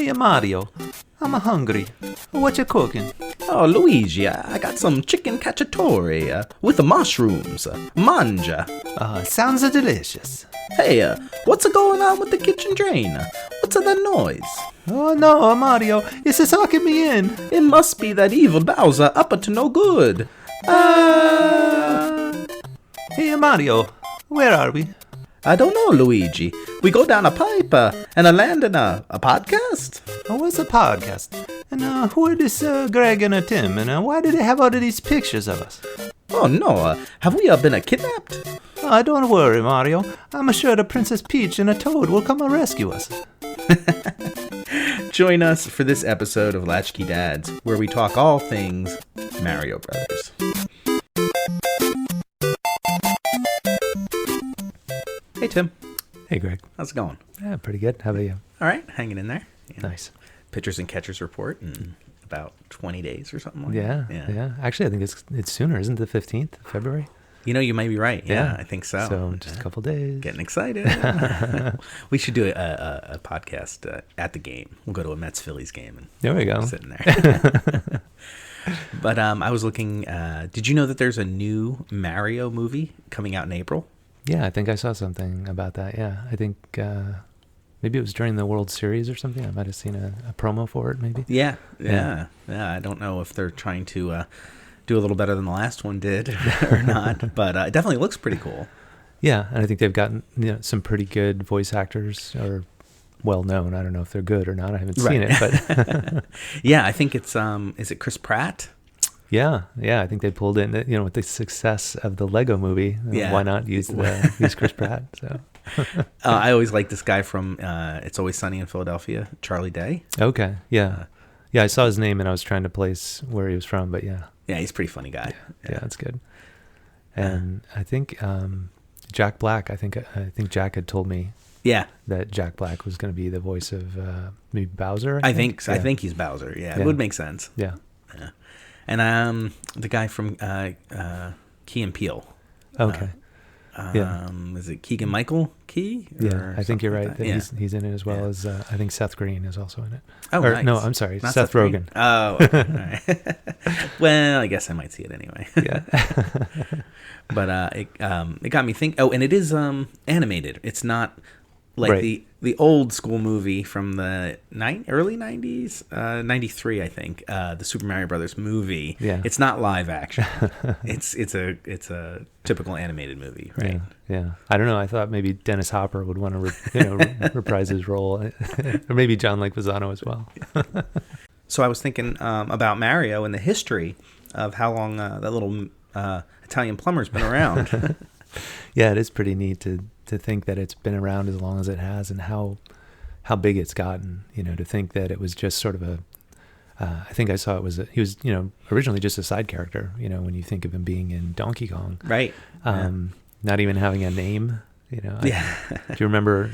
Hey, Mario. I'm hungry. What you cooking? Oh, Luigi, I got some chicken cacciatore with the mushrooms. Manja. Sounds delicious. Hey, what's going on with the kitchen drain? What's that noise? Oh, no, Mario. It's sucking me in. It must be that evil Bowser up to no good. Hey, Mario. Where are we? I don't know, Luigi. We go down a pipe and I land in a podcast. Oh, what's a podcast? And who are this Greg and Tim? And why do they have all of these pictures of us? Oh, no. Have we been kidnapped? Don't worry, Mario. I'm sure the Princess Peach and a Toad will come and rescue us. Join us for this episode of Latch-Key Dads, where we talk all things Mario Brothers. Hey, Tim. Hey, Greg. How's it going? Yeah, pretty good. How about you? All right, hanging in there. Yeah. Nice. Pitchers and catchers report in about 20 days or something like that. Yeah. Actually, I think it's sooner, isn't it? The 15th of February? You know, you may be right. Yeah, I think so. So just a couple days. Getting excited. We should do a podcast at the game. We'll go to a Mets-Phillies game. And there we go. Sitting there. But I was looking. Did you know that there's a new Mario movie coming out in April? Yeah, I think I saw something about that. Yeah, I think maybe it was during the World Series or something. I might have seen a promo for it, maybe. Yeah. I don't know if they're trying to do a little better than the last one did or not, but it definitely looks pretty cool. Yeah, and I think they've gotten some pretty good voice actors, or well known. I don't know if they're good or not. I haven't seen it, but yeah, I think it's is it Chris Pratt? Yeah. I think they pulled in, with the success of the Lego movie. Why not use Chris Pratt? So I always like this guy from It's Always Sunny in Philadelphia, Charlie Day. Okay, yeah. I saw his name and I was trying to place where he was from, but yeah, he's a pretty funny guy. Yeah, that's good. And I think Jack Black. I think Jack had told me. Yeah, that Jack Black was going to be the voice of maybe Bowser. I think so. Yeah. I think he's Bowser. Yeah, it would make sense. Yeah. And the guy from Key and Peele. Okay. Is it Keegan-Michael Key? Yeah, I think you're right. Like that he's in it as well as I think Seth Green is also in it. Oh, nice. No, I'm sorry, Not Seth Rogen. Oh, okay. All right. Well, I guess I might see it anyway. Yeah. But it got me thinking. Oh, and it is animated. It's not like the old school movie from the early 90s, 93, I think, the Super Mario Brothers movie. Yeah. It's not live action. it's a typical animated movie, right? Yeah. I don't know. I thought maybe Dennis Hopper would want to reprise his role, or maybe John Leguizamo as well. So I was thinking about Mario and the history of how long that little Italian plumber's been around. Yeah, it is pretty neat to think that it's been around as long as it has, and how big it's gotten. To think that it was just sort of I think I saw he was originally just a side character. When you think of him being in Donkey Kong, right? Not even having a name. Do you remember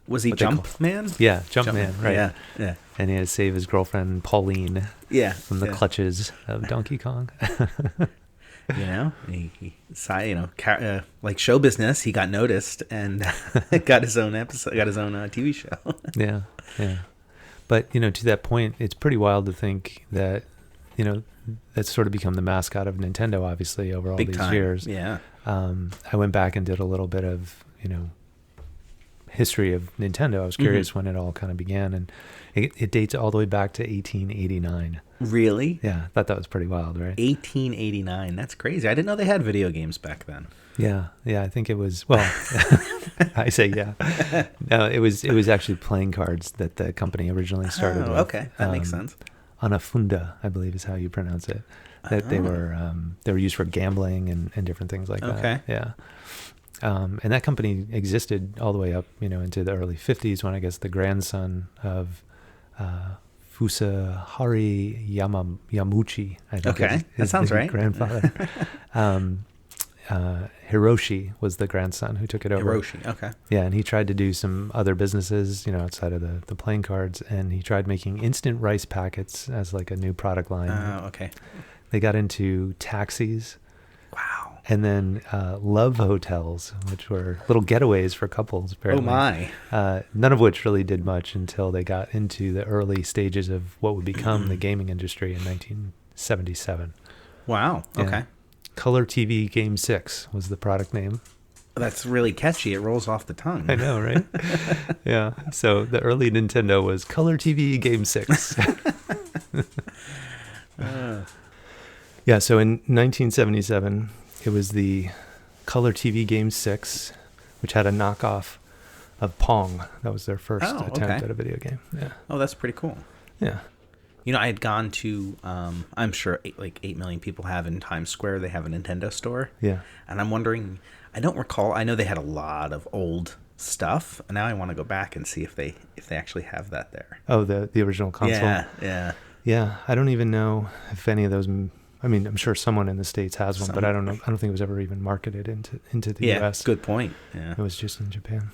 was he Jumpman? Yeah, Jumpman, right? Yeah. And he had to save his girlfriend Pauline. From the clutches of Donkey Kong. Like show business, he got noticed and got his own episode, got his own TV show. Yeah. But to that point, it's pretty wild to think that that's sort of become the mascot of Nintendo, obviously, over all these years. Yeah. I went back and did a little bit of history of Nintendo. I was curious when it all kind of began, and it dates all the way back to 1889. Really? Yeah, I thought that was pretty wild, right? 1889. That's crazy. I didn't know they had video games back then. Yeah. I think it was. Well, I say yeah. No, it was actually playing cards that the company originally started with. Okay, that makes sense. Anafunda, I believe, is how you pronounce it. That they were used for gambling and different things like that. Okay. Yeah. And that company existed all the way up, into the early 50s, when I guess the grandson of Fusahari Yamuchi, I think that sounds right. Grandfather. Hiroshi was the grandson who took it over. Hiroshi, okay. Yeah, and he tried to do some other businesses, outside of the playing cards, and he tried making instant rice packets as like a new product line. Oh, okay. They got into taxis. Wow. And then love hotels, which were little getaways for couples, apparently. Oh, my. None of which really did much until they got into the early stages of what would become the gaming industry in 1977. Wow. Okay. Yeah. Color TV Game 6 was the product name. That's really catchy. It rolls off the tongue. I know, right? Yeah. So the early Nintendo was Color TV Game 6. Yeah, so in 1977, it was the Color TV Game 6, which had a knockoff of Pong. That was their first attempt at a video game. Yeah. Oh, that's pretty cool. Yeah. You know, I had gone to, I'm sure 8 million people have in Times Square. They have a Nintendo store. Yeah. And I'm wondering, I don't recall. I know they had a lot of old stuff. And now I want to go back and see if they actually have that there. Oh, the original console? Yeah. Yeah. I don't even know if any of those. I mean, I'm sure someone in the States has one, but I don't know. I don't think it was ever even marketed into the U.S. Good point. Yeah. It was just in Japan.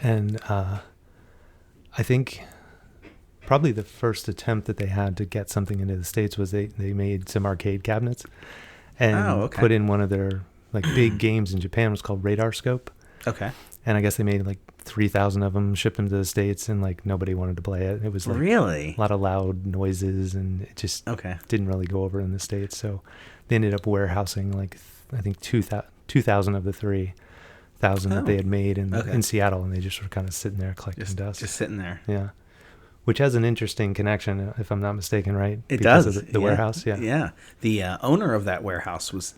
And I think probably the first attempt that they had to get something into the States was they made some arcade cabinets and put in one of their like big games in Japan. It was called Radar Scope. Okay. And I guess they made like 3,000 of them, shipped them to the States, and like nobody wanted to play it. It was like really a lot of loud noises, and it just didn't really go over in the States. So they ended up warehousing like I think 2,000 of the 3,000 that they had made in Seattle, and they just were kind of sitting there collecting dust. Just sitting there. Yeah. Which has an interesting connection, if I'm not mistaken, right? It does. Because of the warehouse, yeah. Yeah. The owner of that warehouse was,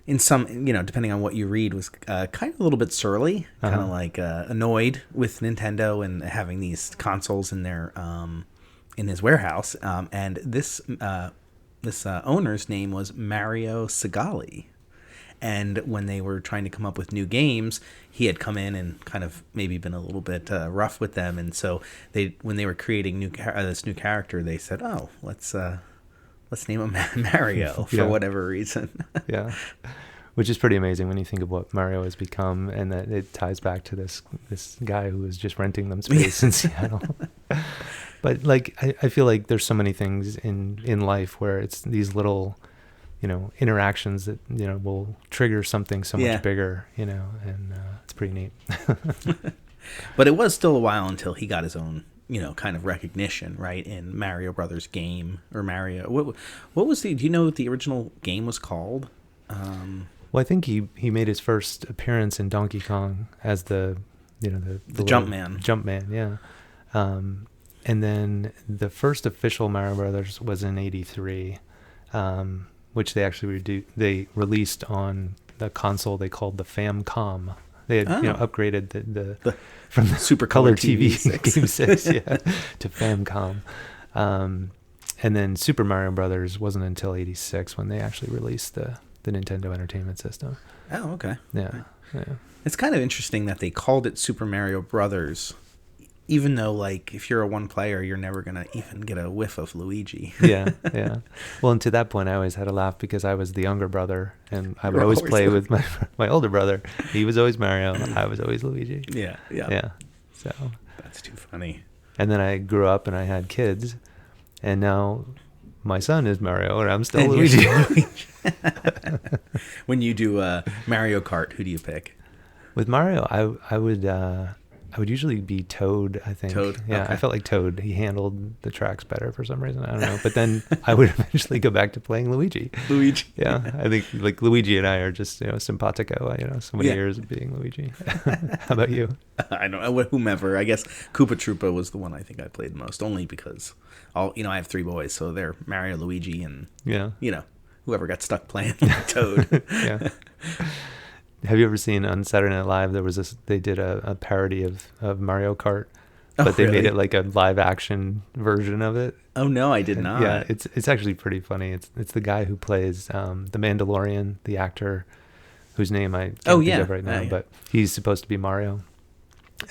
in some, depending on what you read, was kind of a little bit surly, kind of like annoyed with Nintendo and having these consoles in their in his warehouse. And this owner's name was Mario Segali. And when they were trying to come up with new games, he had come in and kind of maybe been a little bit rough with them. And so when they were creating this new character, they said, "Oh, let's name him Mario for whatever reason." Yeah, which is pretty amazing when you think of what Mario has become, and that it ties back to this guy who was just renting them space in Seattle. But like, I feel like there's so many things in life where it's these little interactions that, will trigger something so much bigger, and it's pretty neat. But it was still a while until he got his own, kind of recognition, right? In Mario Brothers game or Mario. What was do you know what the original game was called? Well, I think he made his first appearance in Donkey Kong as the Jumpman. Jumpman, yeah. And then the first official Mario Brothers was in '83. Which they actually released on the console they called the Famicom. They had upgraded the from the Super Color TV Game 6 to Famicom. And then Super Mario Brothers wasn't until '86 when they actually released the Nintendo Entertainment System. Oh, okay. Yeah. It's kind of interesting that they called it Super Mario Brothers, even though, like, if you're a one player, you're never going to even get a whiff of Luigi. Yeah. Well, and to that point, I always had to laugh because I was the younger brother, and I would always play with my older brother. He was always Mario. I was always Luigi. Yeah. So that's too funny. And then I grew up and I had kids, and now my son is Mario, and I'm still Luigi. When you do Mario Kart, who do you pick? With Mario, I would usually be Toad, I think. Toad? Yeah, Okay. I felt like Toad. He handled the tracks better for some reason. I don't know. But then I would eventually go back to playing Luigi. Yeah, I think like Luigi and I are just, simpatico, so many years of being Luigi. How about you? I don't know. Whomever. I guess Koopa Troopa was the one I think I played most, only because I have 3 boys, so they're Mario, Luigi, and, whoever got stuck playing Toad. Yeah. Have you ever seen on Saturday Night Live, they did a parody of Mario Kart, but they made it like a live action version of it. Oh no, I did not. Yeah, it's actually pretty funny. It's the guy who plays the Mandalorian, the actor whose name I can't think of right now, but he's supposed to be Mario.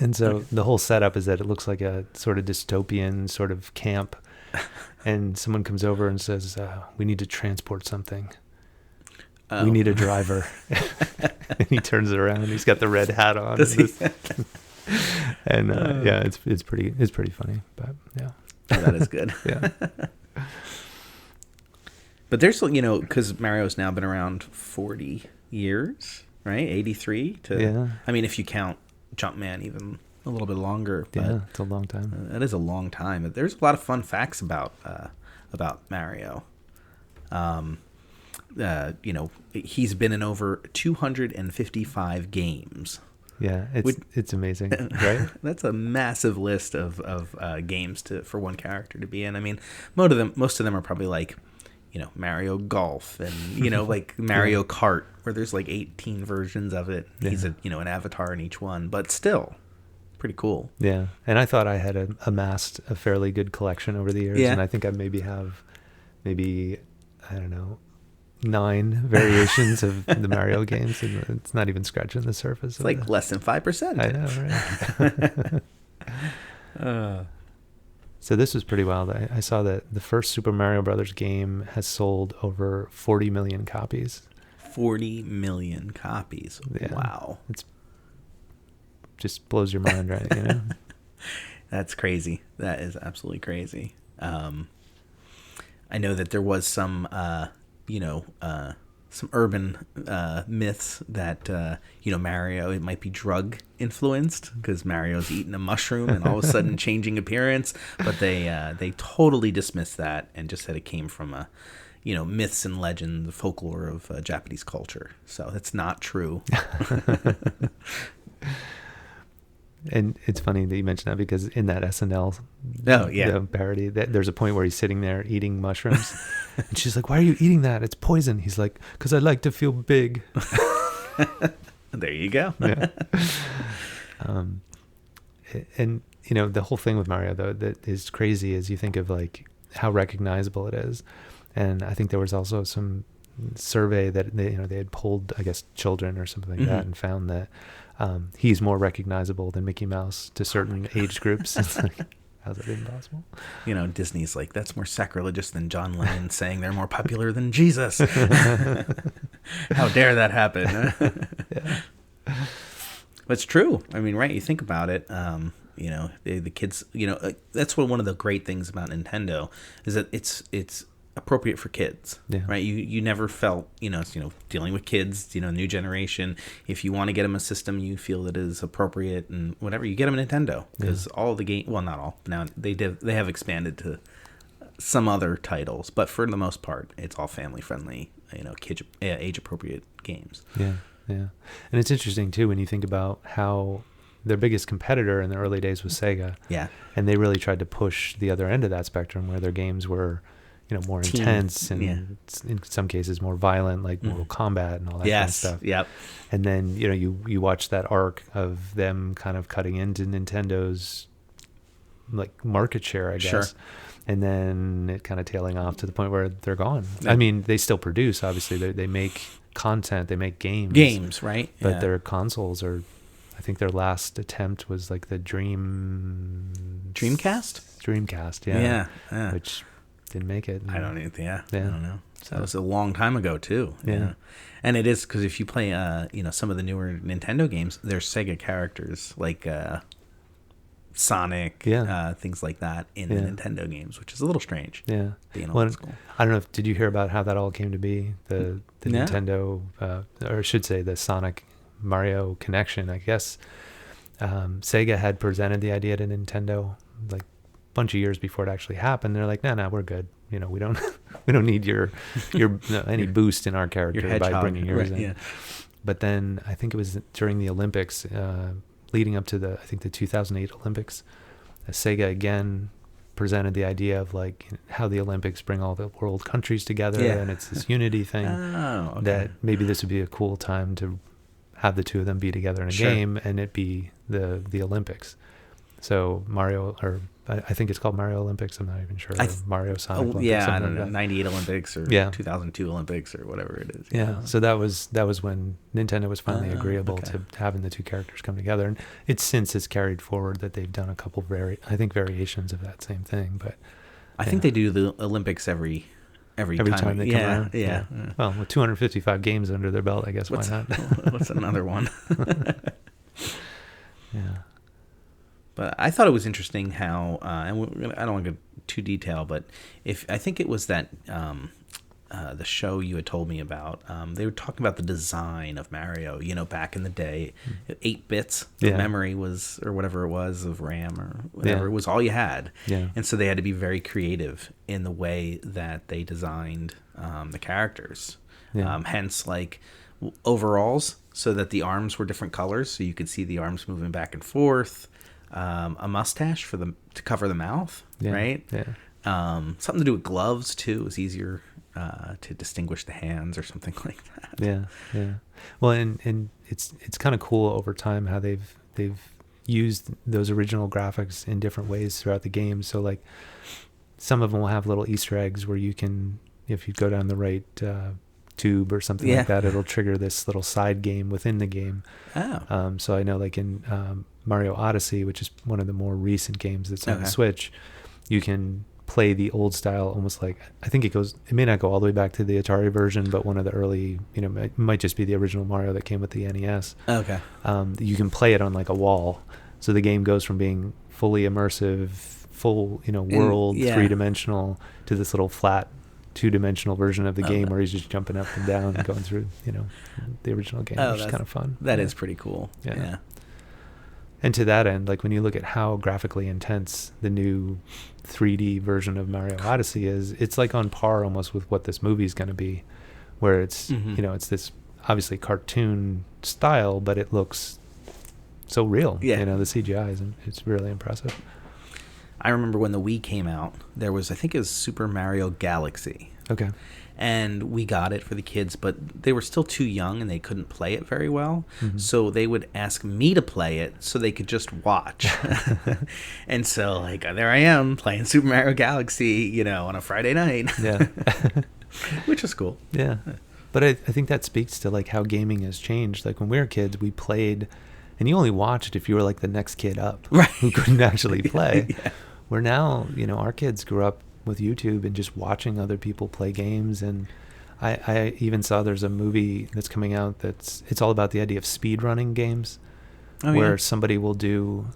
And so the whole setup is that it looks like a sort of dystopian sort of camp, and someone comes over and says, "We need to transport something. We need a driver." And he turns it around. He's got the red hat on. Does he? And it's pretty funny. But yeah, that is good. Yeah. But there's, because Mario's now been around 40 years, right? 83 to, Yeah. I mean, if you count Jumpman even a little bit longer. But, yeah, it's a long time. That is a long time. There's a lot of fun facts about Mario. He's been in over 255 games. Yeah, it's amazing, right? That's a massive list of games for one character to be in. I mean, most of them are probably like, Mario Golf and like Mario Kart, where there's like 18 versions of it. Yeah. He's an avatar in each one, but still pretty cool. Yeah, and I thought I had amassed a fairly good collection over the years, and I think I maybe have I don't know, 9 variations of the Mario games, and it's not even scratching the surface. It's like less than 5%. I know, right? So this was pretty wild. I saw that the first Super Mario Brothers game has sold over 40 million copies. 40 million copies. Yeah. Wow. It's just blows your mind, right? That's crazy. That is absolutely crazy. I know that there was some urban myths that Mario, it might be drug influenced because Mario's eating a mushroom and all of a sudden changing appearance, but they totally dismissed that and just said it came from myths and legends, the folklore of Japanese culture. So that's not true. And it's funny that you mentioned that because in that SNL parody, there's a point where he's sitting there eating mushrooms, and she's like, "Why are you eating that? It's poison." He's like, "Because I like to feel big." There you go. Yeah. And the whole thing with Mario though that is crazy is you think of like how recognizable it is, and I think there was also some survey that they had polled, I guess, children or something like that, and found that he's more recognizable than Mickey Mouse to certain age groups. It's like, how's that even possible? Disney's like, that's more sacrilegious than John Lennon saying they're more popular than Jesus. How dare that happen? Yeah. But it's true. I mean, right? You think about it. The kids. That's one of the great things about Nintendo is that it's appropriate for kids, right? You never felt, dealing with kids, new generation. If you want to get them a system you feel that is appropriate and whatever, you get them a Nintendo because all the game, well, not all. Now they have expanded to some other titles, but for the most part, it's all family friendly, kid age appropriate games. Yeah, yeah, and it's interesting too when you think about how their biggest competitor in the early days was Sega. Yeah, and they really tried to push the other end of that spectrum where their games were more intense and in some cases more violent, like Mortal Kombat and all that kind of stuff. Yep. And then, you watch that arc of them kind of cutting into Nintendo's like market share, I guess. Sure. And then it kind of tailing off to the point where they're gone. I mean, they still produce, obviously. They make content, they make games. Games, right? But their consoles are, I think their last attempt was like the Dreamcast? Dreamcast, yeah. Yeah. Which didn't make it. I don't know. I don't know. So that was a long time ago too. Yeah. And it is because if you play, some of the newer Nintendo games, there's Sega characters like Sonic, things like that in the Nintendo games, which is a little strange. Yeah. Being old school. I don't know did you hear about how that all came to be? The Nintendo, or I should say the Sonic Mario connection, I guess. Sega had presented the idea to Nintendo like bunch of years before it actually happened. They're like, no, we're good. We don't need your any boost in our character by bringing yours in. Yeah. But then I think it was during the Olympics, leading up to the 2008 Olympics, Sega again presented the idea of like how the Olympics bring all the world countries together, and it's this unity thing. Oh, okay. That maybe this would be a cool time to have the two of them be together in a game and it be the Olympics. So Mario, or I think it's called Mario Olympics. I'm not even sure. Mario Sonic Olympics. Yeah, I don't know. 98 Olympics or 2002 Olympics or whatever it is. Yeah. So that was when Nintendo was finally agreeable to having the two characters come together, and it's carried forward that they've done a couple variations of that same thing. But I think they do the Olympics every time they come around. Yeah. Well, with 255 games under their belt, I guess why not? What's another one? Yeah. But I thought it was interesting how, and I don't want to go too detailed, but I think it was that the show you had told me about, they were talking about the design of Mario. Back in the day, 8 bits of memory was, or whatever it was, of RAM or whatever, it was all you had. Yeah. And so they had to be very creative in the way that they designed the characters. Yeah. Hence, like overalls, so that the arms were different colors, so you could see the arms moving back and forth. A mustache to cover the mouth, right? Yeah. Something to do with gloves too. It was easier to distinguish the hands or something like that. Yeah, yeah. Well, and it's kind of cool over time how they've used those original graphics in different ways throughout the game. So like some of them will have little Easter eggs where you can, if you go down the right tube or something like that, it'll trigger this little side game within the game. Oh. So I know like in Mario Odyssey, which is one of the more recent games that's on the Switch, you can play the old style, almost like, I think it may not go all the way back to the Atari version, but one of the early, it might just be the original Mario that came with the NES. Okay. You can play it on like a wall. So the game goes from being fully immersive, full, world, 3-dimensional, to this little flat 2-dimensional version of the game where he's just jumping up and down and going through, the original game, which is kind of fun. That is pretty cool. Yeah. And to that end, like when you look at how graphically intense the new 3D version of Mario Odyssey is, it's like on par almost with what this movie is going to be, where it's, it's this obviously cartoon style, but it looks so real. Yeah. The CGI it's really impressive. I remember when the Wii came out, there was, I think it was Super Mario Galaxy. Okay. And we got it for the kids, but they were still too young and they couldn't play it very well. Mm-hmm. So they would ask me to play it so they could just watch. And so, like, there I am playing Super Mario Galaxy, on a Friday night. Yeah. Which was cool. Yeah. But I think that speaks to, like, how gaming has changed. Like, when we were kids, we played, and you only watched if you were, like, the next kid up. Right. Who couldn't actually play. Yeah. Where now, our kids grew up with YouTube and just watching other people play games. And I even saw there's a movie that's coming out it's all about the idea of speed running games, where somebody they'll do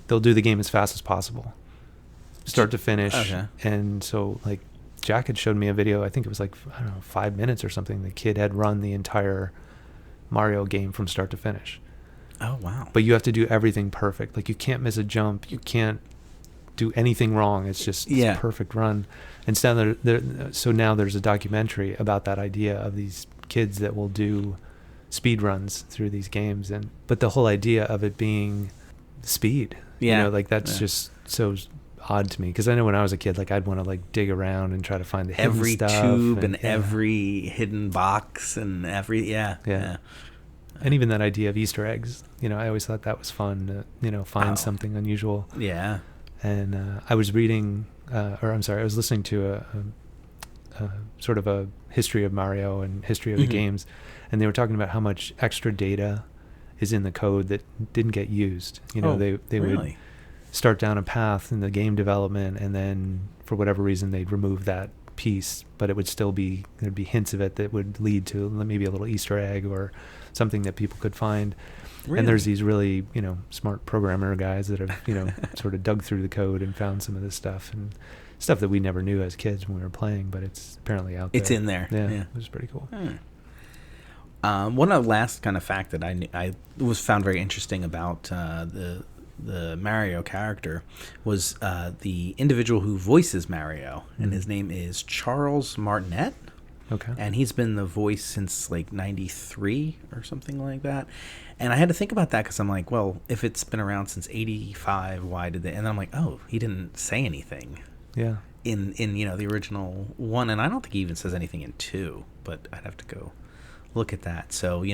the game as fast as possible, start to finish. Okay. And so like Jack had showed me a video, I think it was like, 5 minutes or something. The kid had run the entire Mario game from start to finish. Oh, wow. But you have to do everything perfect. Like you can't miss a jump. You can't do anything wrong. It's just this perfect run. And so now there's a documentary about that idea of these kids that will do speed runs through these games. But the whole idea of it being speed, that's just so odd to me. Because I know when I was a kid, like I'd want to like dig around and try to find the every hidden stuff tube and every hidden box and every and even that idea of Easter eggs. I always thought that was fun to find something unusual. Yeah. And I was reading, I was listening to a sort of a history of Mario and history of the games, and they were talking about how much extra data is in the code that didn't get used. They really? would start down a path in the game development, and then for whatever reason they'd remove that piece, but it would still there'd be hints of it that would lead to maybe a little Easter egg or something that people could find. Really? And there's these really, smart programmer guys that have, sort of dug through the code and found some of this stuff and stuff that we never knew as kids when we were playing, but it's apparently out there. It's in there. Yeah. It was pretty cool. One of the last kind of fact that I was found very interesting about the Mario character was the individual who voices Mario, and his name is Charles Martinet. Okay. And he's been the voice since like 93 or something like that. And I had to think about that because I'm like, well, if it's been around since 85, why did they? And then I'm like, oh, he didn't say anything. Yeah. In the original one, and I don't think he even says anything in 2, but I'd have to go look at that. So,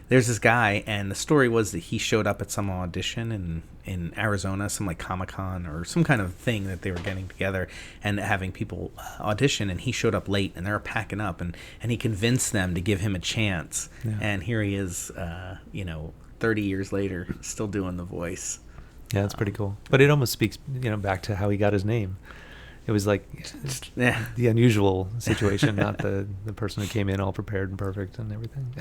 there's this guy, and the story was that he showed up at some audition in Arizona, some like Comic-Con or some kind of thing that they were getting together and having people audition, and he showed up late, and they were packing up, and he convinced them to give him a chance. Yeah. And here he is, 30 years later, still doing the voice. Yeah, that's pretty cool. But it almost speaks, back to how he got his name. It was like the unusual situation, not the person who came in all prepared and perfect and everything.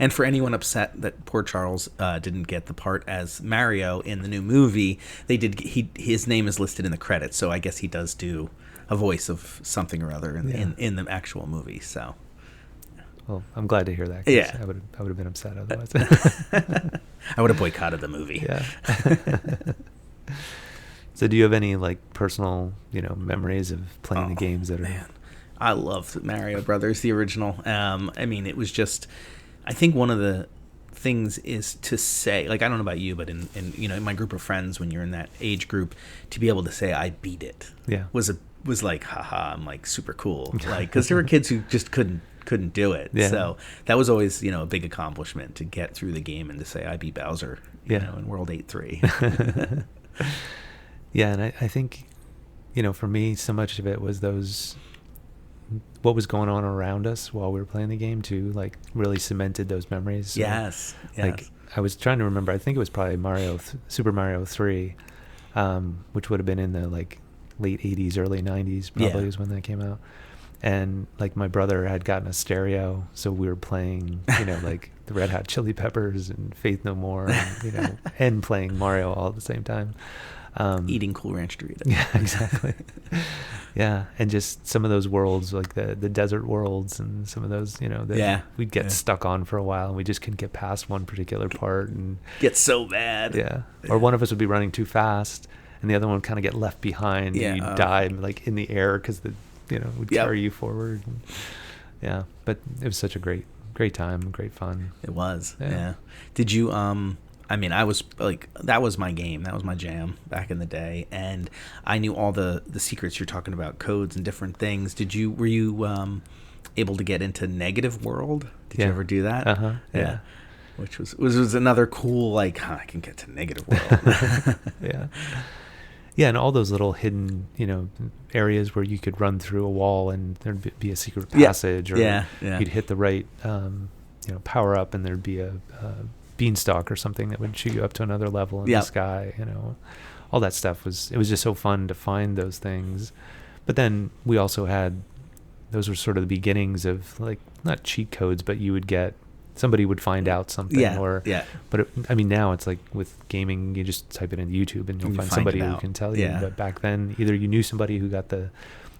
And for anyone upset that poor Charles didn't get the part as Mario in the new movie, his name is listed in the credits, so I guess he does do a voice of something or other in the actual movie. So, well, I'm glad to hear that. 'Cause Yeah. I would have been upset otherwise. I would have boycotted the movie. Yeah. So do you have any like personal, memories of playing the games that are? Man, I love Mario Brothers, the original. I mean, it was just. I think one of the things is to say, like, I don't know about you, but in my group of friends, when you're in that age group, to be able to say I beat it, was like, haha, I'm like super cool, like, because there were kids who just couldn't do it. Yeah. So that was always a big accomplishment to get through the game and to say I beat Bowser, in World 8-3. Yeah, and I think, for me, so much of it was what was going on around us while we were playing the game too, like really cemented those memories. So, Yes. Like I was trying to remember, I think it was probably Super Mario 3, which would have been in the like late 80s, early 90s probably is when that came out. And like my brother had gotten a stereo, so we were playing, like the Red Hot Chili Peppers and Faith No More, and, and playing Mario all at the same time. Eating Cool Ranch Doritos. Yeah, exactly. Yeah, and just some of those worlds, like the desert worlds, and some of those, that we'd get stuck on for a while, and we just couldn't get past one particular part, and get so bad. Yeah, or one of us would be running too fast, and the other one would kind of get left behind, and you'd die like in the air because would carry you forward. And, yeah, but it was such a great time, great fun. It was. Yeah. Did you I mean, I was like, that was my game. That was my jam back in the day. And I knew all the secrets you're talking about, codes and different things. Were you able to get into Negative World? Did you ever do that? Uh-huh. Yeah. Which was another cool, like, I can get to Negative World. Yeah. Yeah. And all those little hidden, areas where you could run through a wall and there'd be a secret passage, or you'd hit the right, power up, and there'd be a beanstalk or something that would shoot you up to another level in the sky. All that stuff was just so fun to find those things. But then we also had, those were sort of the beginnings of, like, not cheat codes, but you would get, somebody would find out something, but now it's like with gaming, you just type it into YouTube and you'll find somebody who can tell you. But back then, either you knew somebody who got the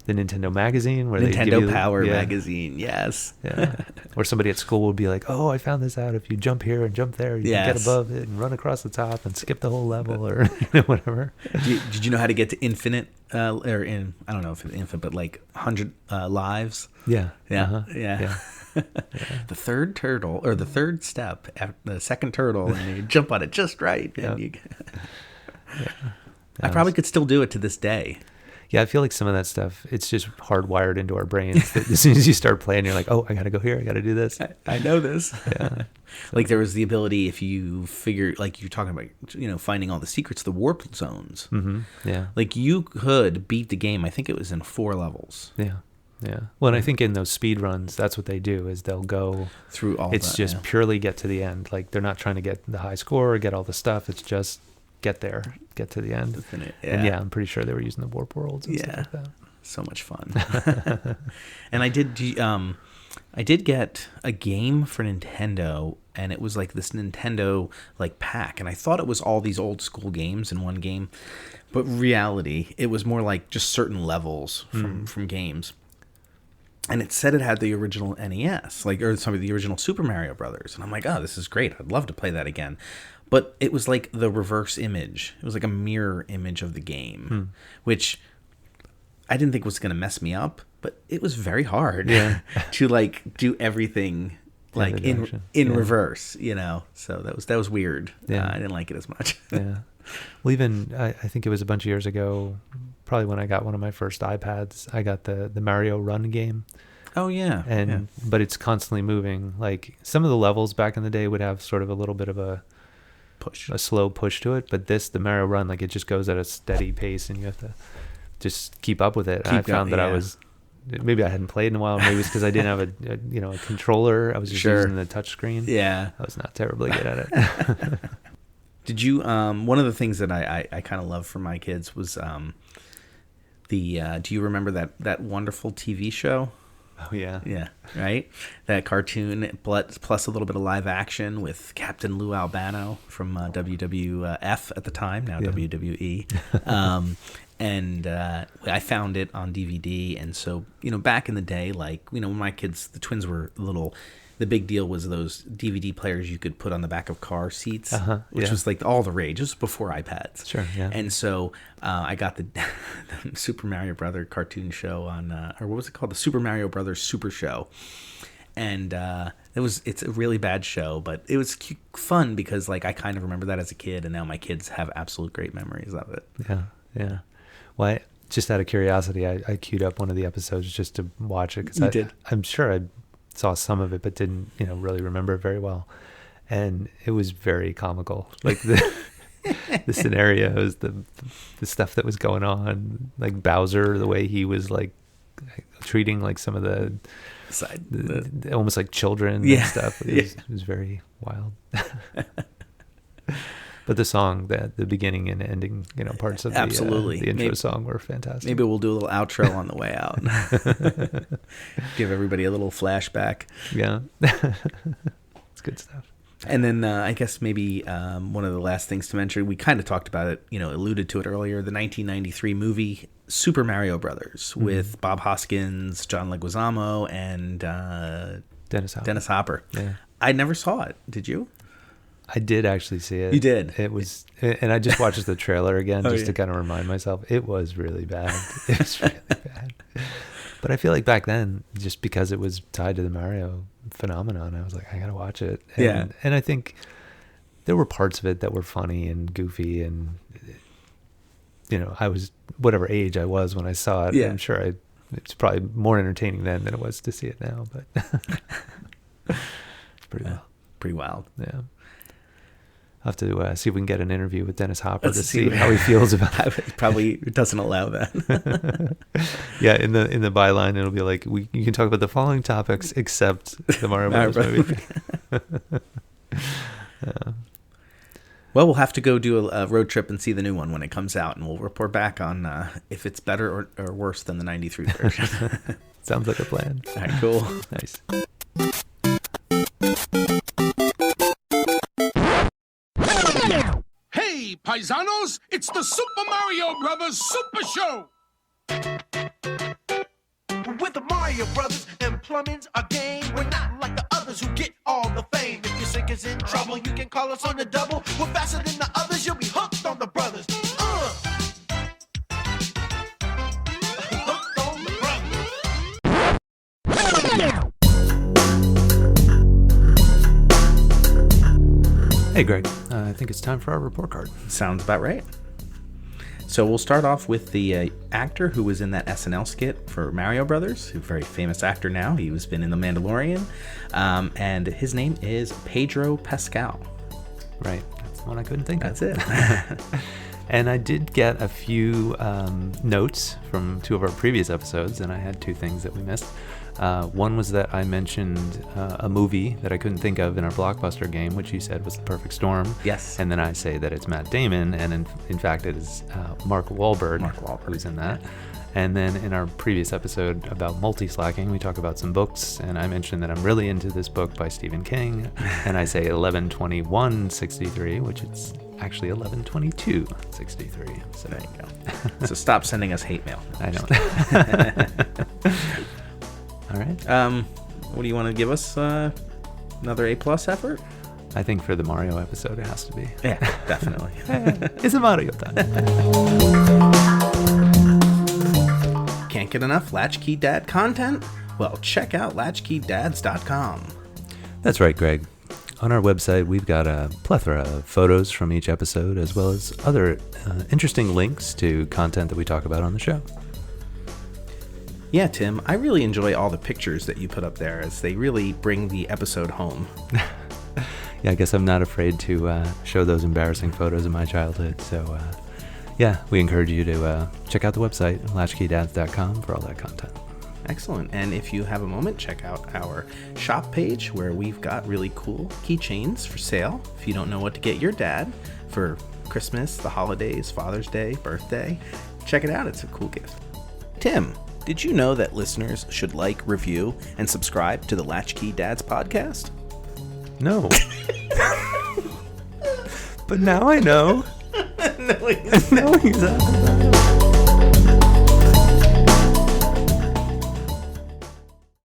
Nintendo magazine, where Nintendo Power magazine, yes. Yeah. Or somebody at school would be like, "Oh, I found this out. If you jump here and jump there, you can get above it and run across the top and skip the whole level," or whatever. Did you know how to get to infinite, I don't know if it's infinite, but like 100 lives? Yeah. Yeah. Uh-huh. Yeah. The third turtle, or the third step, the second turtle, and you jump on it just right. And I probably could still do it to this day. Yeah, I feel like some of that stuff, it's just hardwired into our brains. That as soon as you start playing, you're like, oh, I got to go here. I got to do this. I know this. Yeah. Like there was the ability, if you figure, like you're talking about, finding all the secrets, the warp zones. Mm-hmm. Yeah. Like you could beat the game. I think it was in 4 levels. Yeah. Yeah. Well, and I think in those speed runs, that's what they do, is they'll go through all It's just purely get to the end. Like they're not trying to get the high score or get all the stuff. It's just get there, get to the end. And I'm pretty sure they were using the warp worlds and stuff like that. So much fun. And I did get a game for Nintendo, and it was like this Nintendo like pack, and I thought it was all these old school games in one game, but reality, it was more like just certain levels from games. And it said it had the original NES, the original Super Mario Brothers, and I'm like, oh, this is great. I'd love to play that again. But it was like the reverse image. It was like a mirror image of the game, which I didn't think was going to mess me up, but it was very hard to like do everything like in reverse, So that was weird. Yeah. I didn't like it as much. Yeah. Well, even I think it was a bunch of years ago, probably when I got one of my first iPads, I got the Mario Run game. Oh yeah. But it's constantly moving. Like some of the levels back in the day would have sort of a little bit of a slow push to it, but the Mario Run, like it just goes at a steady pace, and you have to just keep up with it. And I found that I was, maybe I hadn't played in a while. Maybe it's because I didn't have a controller. I was just using the touch screen. Yeah, I was not terribly good at it. Did you? One of the things that I kind of love for my kids was do you remember that wonderful TV show? Oh yeah. Yeah. Right. That cartoon plus a little bit of live action with Captain Lou Albano from WWF at the time, now WWE. And I found it on DVD. And so, back in the day, like, when my kids, the twins were little, the big deal was those DVD players you could put on the back of car seats, which was like all the rage. It was before iPads. Sure, yeah. And so I got the Super Mario Brother cartoon show on, or what was it called? The Super Mario Brothers Super Show. And it's a really bad show, but it was fun because, like, I kind of remember that as a kid, and now my kids have absolute great memories of it. Yeah. Well, just out of curiosity, I queued up one of the episodes just to watch it. You did? I'm sure I saw some of it, but didn't, really remember it very well. And it was very comical. Like the scenarios, the stuff that was going on, like Bowser, the way he was like treating like some of the almost like children and stuff. It was very wild. But the song, the beginning and ending, parts of the intro song were fantastic. Maybe we'll do a little outro on the way out. Give everybody a little flashback. Yeah. It's good stuff. And then I guess maybe one of the last things to mention, we kind of talked about it, alluded to it earlier, the 1993 movie Super Mario Brothers with Bob Hoskins, John Leguizamo, and Dennis Hopper. Yeah. I never saw it. Did you? I did actually see it. You did? It was, and I just watched the trailer again to kind of remind myself. It was really bad. It was really bad. But I feel like back then, just because it was tied to the Mario phenomenon, I was like, I gotta watch it. And I think there were parts of it that were funny and goofy, and I was whatever age I was when I saw it. Yeah. I'm sure it's probably more entertaining then than it was to see it now. But it's pretty wild. Yeah. I'll have to see if we can get an interview with Dennis Hopper to see how he feels about it. Probably doesn't allow that. Yeah, in the byline, it'll be like, you can talk about the following topics except the Mario Brothers movie. Well, we'll have to go do a road trip and see the new one when it comes out, and we'll report back on if it's better or worse than the 93 version. Sounds like a plan. All right, cool. Nice. Hey, paisanos, it's the Super Mario Brothers Super Show! With the Mario Brothers and plumbing's our game. We're not like the others who get all the fame. If your sink is in trouble, you can call us on the double. We're faster than the others, you'll be hooked on the brothers. Hooked on the brothers. Hey, Greg. I think it's time for our report card. Sounds about right. So we'll start off with the actor who was in that SNL skit for Mario Brothers, a very famous actor now. He was been in The Mandalorian, and his name is Pedro Pascal. Right, that's the one I couldn't think of. That's it. And I did get a few notes from two of our previous episodes, and I had two things that we missed. One was that I mentioned a movie that I couldn't think of in our Blockbuster game, which you said was The Perfect Storm. Yes. And then I say that it's Matt Damon, and in fact it is Mark Wahlberg who's in that. And then in our previous episode about multi-slacking, we talk about some books, and I mentioned that I'm really into this book by Stephen King, and I say 11/21/63, which it's actually 11/22/63. So there you go. So stop sending us hate mail. I don't. All right. What do you want to give us? Another A+ effort? I think for the Mario episode, it has to be. Yeah, definitely. It's a Mario time. Can't get enough Latch-Key Dad content? Well, check out LatchKeyDads.com. That's right, Greg. On our website, we've got a plethora of photos from each episode, as well as other interesting links to content that we talk about on the show. Yeah, Tim, I really enjoy all the pictures that you put up there, as they really bring the episode home. Yeah, I guess I'm not afraid to show those embarrassing photos of my childhood. So, yeah, we encourage you to check out the website, LatchKeyDads.com, for all that content. Excellent. And if you have a moment, check out our shop page, where we've got really cool keychains for sale. If you don't know what to get your dad for Christmas, the holidays, Father's Day, birthday, check it out. It's a cool gift. Tim, did you know that listeners should like, review, and subscribe to the Latch-Key Dads podcast? No. But now I know. No, exactly.